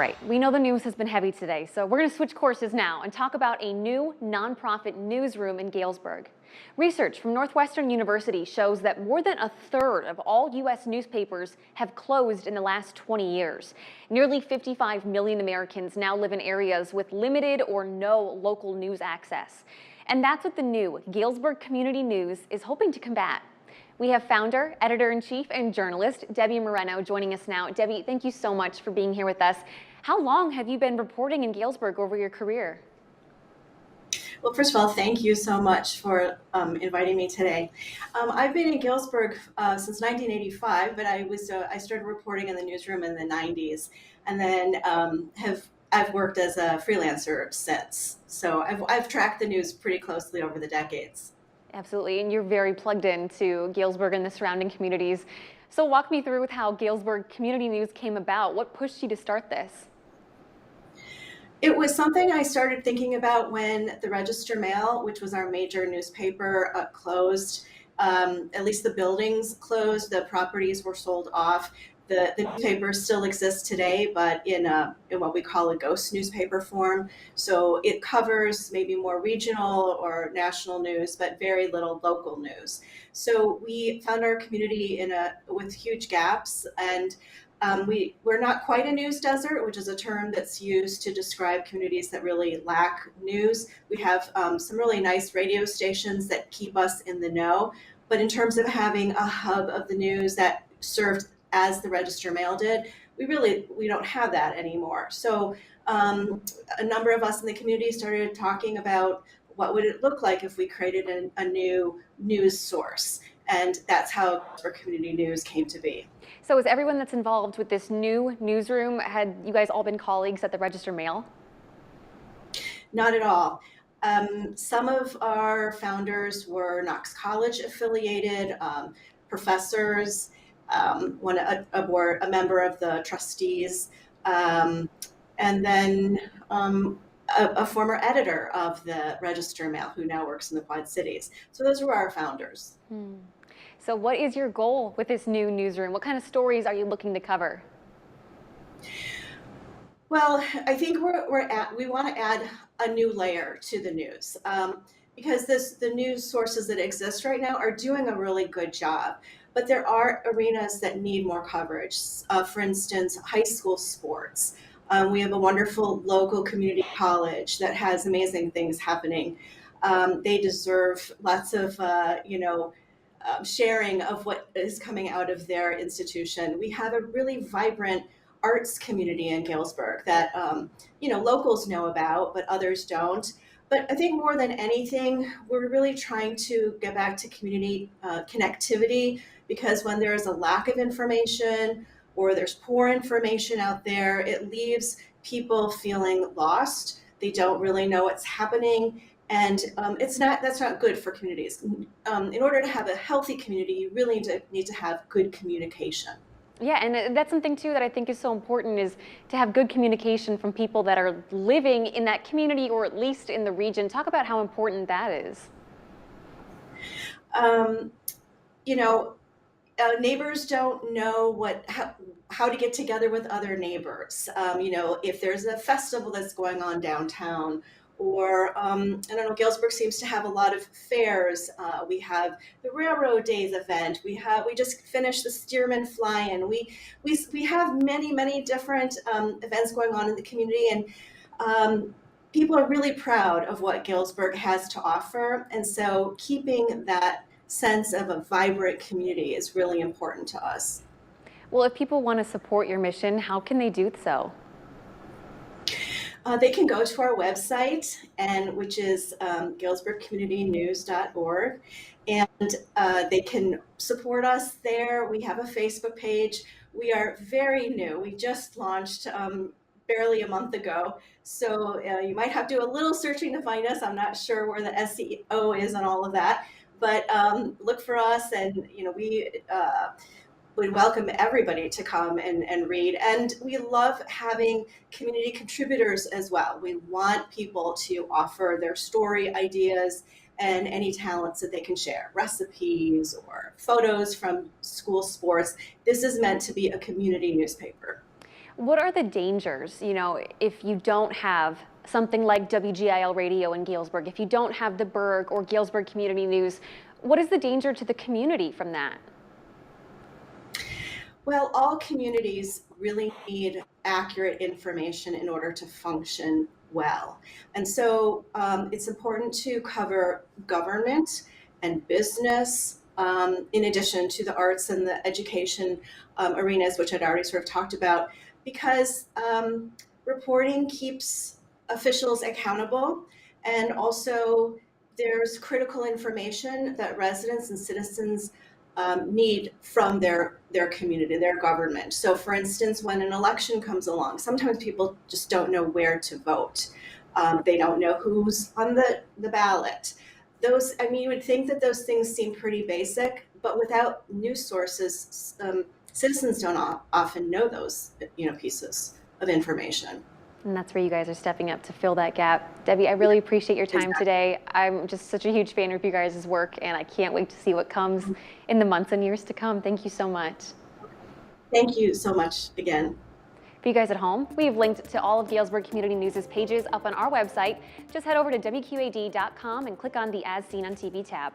Right, we know the news has been heavy today, so we're going to switch courses now and talk about a new nonprofit newsroom in Galesburg. Research from Northwestern University shows that more than a third of all U.S. newspapers have closed in the last 20 years. Nearly 55 million Americans now live in areas with limited or no local news access. And that's what the new Galesburg Community News is hoping to combat. We have founder, editor-in-chief, and journalist Debbie Moreno joining us now. Debbie, thank you so much for being here with us. How long have you been reporting in Galesburg over your career? Well, first of all, thank you so much for inviting me today. I've been in Galesburg since 1985, but I started reporting in the newsroom in the 90s, and then I've worked as a freelancer since. So I've tracked the news pretty closely over the decades. Absolutely, and you're very plugged into Galesburg and the surrounding communities. So walk me through with how Galesburg Community News came about. What pushed you to start this? It was something I started thinking about when the Register Mail, which was our major newspaper, closed. At least the buildings closed, the properties were sold off. The newspaper still exists today, but in what we call a ghost newspaper form. So it covers maybe more regional or national news, but very little local news. So we found our community with huge gaps, and we're not quite a news desert, which is a term that's used to describe communities that really lack news. We have some really nice radio stations that keep us in the know, but in terms of having a hub of the news that served as the Register Mail did, we don't have that anymore. So a number of us in the community started talking about what would it look like if we created a new news source. And that's how our community news came to be. So is everyone that's involved with this new newsroom, had you guys all been colleagues at the Register Mail? Not at all. Some of our founders were Knox College affiliated, professors, a member of the trustees, and then a former editor of the Register Mail who now works in the Quad Cities. So those were our founders. So what is your goal with this new newsroom? What kind of stories are you looking to cover? Well, I think we want to add a new layer to the news because the news sources that exist right now are doing a really good job. But there are arenas that need more coverage. For instance, high school sports. We have a wonderful local community college that has amazing things happening. They deserve lots of, sharing of what is coming out of their institution. We have a really vibrant arts community in Galesburg that, locals know about, but others don't. But I think more than anything, we're really trying to get back to community connectivity, because when there is a lack of information or there's poor information out there, it leaves people feeling lost. They don't really know what's happening. And that's not good for communities. In order to have a healthy community, you really need to have good communication. Yeah, and that's something too that I think is so important, is to have good communication from people that are living in that community or at least in the region. Talk about how important that is. Neighbors don't know how to get together with other neighbors. If there's a festival that's going on downtown, or I don't know, Galesburg seems to have a lot of fairs. We have the Railroad Days event. We just finished the Stearman Fly-In. We have many different events going on in the community, and people are really proud of what Galesburg has to offer. And so keeping that sense of a vibrant community is really important to us. Well, if people want to support your mission, how can they do so? They can go to our website, which is galesburgcommunitynews.org, and they can support us there. We have a Facebook page. We are very new. We just launched barely a month ago, so you might have to do a little searching to find us. I'm not sure where the SEO is and all of that, but look for us, and we would welcome everybody to come and read. And we love having community contributors as well. We want people to offer their story, ideas, and any talents that they can share, recipes or photos from school sports. This is meant to be a community newspaper. What are the dangers, if you don't have something like WGIL radio in Galesburg, if you don't have the Berg or Galesburg Community News, what is the danger to the community from that? Well, all communities really need accurate information in order to function well. And so it's important to cover government and business, in addition to the arts and the education arenas, which I'd already sort of talked about, because reporting keeps officials accountable, and also there's critical information that residents and citizens need from their community, their government. So for instance, when an election comes along, sometimes people just don't know where to vote. They don't know who's on the ballot. You would think that those things seem pretty basic, but without news sources, citizens don't often know those, pieces of information. And that's where you guys are stepping up to fill that gap. Debbie, I really appreciate your time today. I'm just such a huge fan of you guys' work, and I can't wait to see what comes in the months and years to come. Thank you so much. Thank you so much again. For you guys at home, we've linked to all of Galesburg Community News' pages up on our website. Just head over to WQAD.com and click on the As Seen on TV tab.